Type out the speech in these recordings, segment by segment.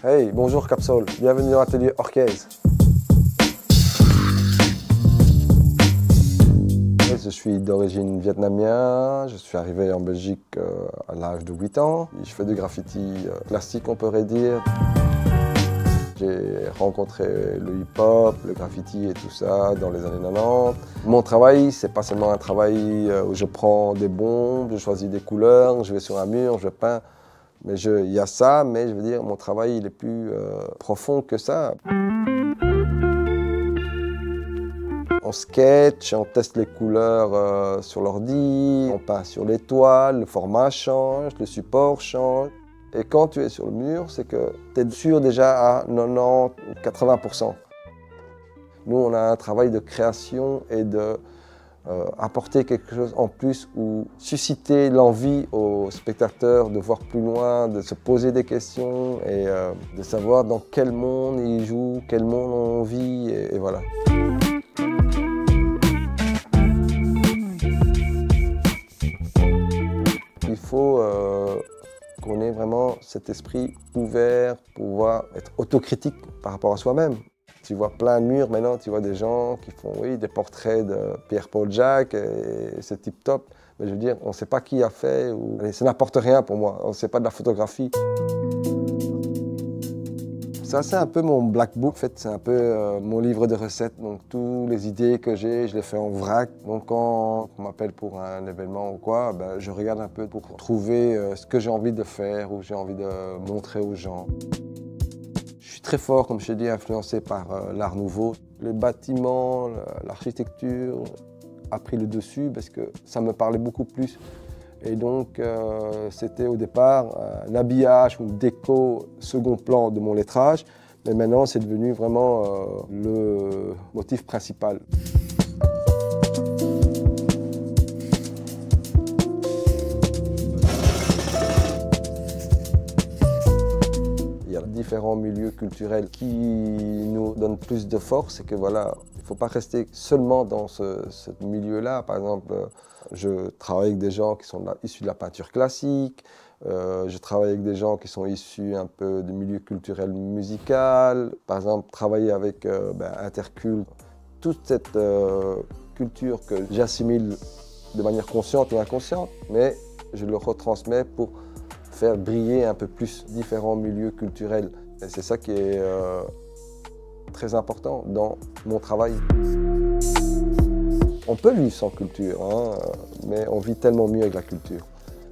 Hey, bonjour Capsol, bienvenue dans l'atelier Orkez. Je suis d'origine vietnamienne, je suis arrivé en Belgique à l'âge de 8 ans. Je fais du graffiti classique, on pourrait dire. J'ai rencontré le hip-hop, le graffiti et tout ça dans les années 90. Mon travail, c'est pas seulement un travail où je prends des bombes, je choisis des couleurs, je vais sur un mur, je peins. Mais il y a ça, mais je veux dire, mon travail, il est plus profond que ça. On sketch, on teste les couleurs sur l'ordi, on peint sur les toiles, le format change, le support change. Et quand tu es sur le mur, c'est que tu es sûr déjà à 90 ou 80%. Nous, on a un travail de création et de apporter quelque chose en plus ou susciter l'envie aux spectateurs de voir plus loin, de se poser des questions et de savoir dans quel monde ils jouent, quel monde on vit et voilà. Il faut qu'on ait vraiment cet esprit ouvert pour pouvoir être autocritique par rapport à soi-même. Tu vois plein de murs maintenant, tu vois des gens qui font des portraits de Pierre-Paul Jacques et c'est tip top. Mais je veux dire, on ne sait pas qui a fait, ça n'apporte rien pour moi, on ne sait pas de la photographie. Ça, c'est un peu mon black book, en fait, c'est un peu mon livre de recettes. Donc, toutes les idées que j'ai, je les fais en vrac. Donc, quand on m'appelle pour un événement ou quoi, ben, je regarde un peu pour trouver ce que j'ai envie de faire ou j'ai envie de montrer aux gens. Je suis très fort, comme je t'ai dit, influencé par l'art nouveau. Les bâtiments, l'architecture a pris le dessus parce que ça me parlait beaucoup plus. Et donc, c'était au départ un habillage ou une déco second plan de mon lettrage, mais maintenant, c'est devenu vraiment le motif principal. Il y a différents milieux culturels qui nous donnent plus de force et que voilà, il ne faut pas rester seulement dans ce milieu-là. Par exemple, je travaille avec des gens qui sont issus de la peinture classique, je travaille avec des gens qui sont issus un peu du milieu culturel musical. Par exemple, travailler avec Intercult, toute cette culture que j'assimile de manière consciente ou inconsciente, mais je le retransmets pour faire briller un peu plus différents milieux culturels. Et c'est ça qui est très important dans mon travail. On peut vivre sans culture, hein, mais on vit tellement mieux avec la culture.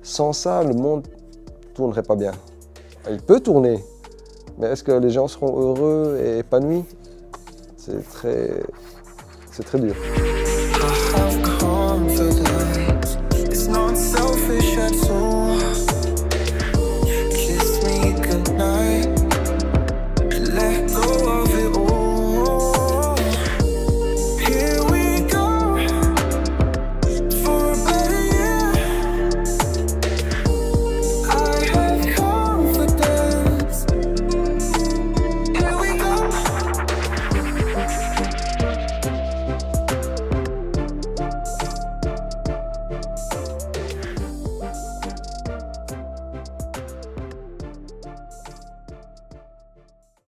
Sans ça, le monde ne tournerait pas bien. Il peut tourner, mais est-ce que les gens seront heureux et épanouis? C'est très dur. It's not selfish at all.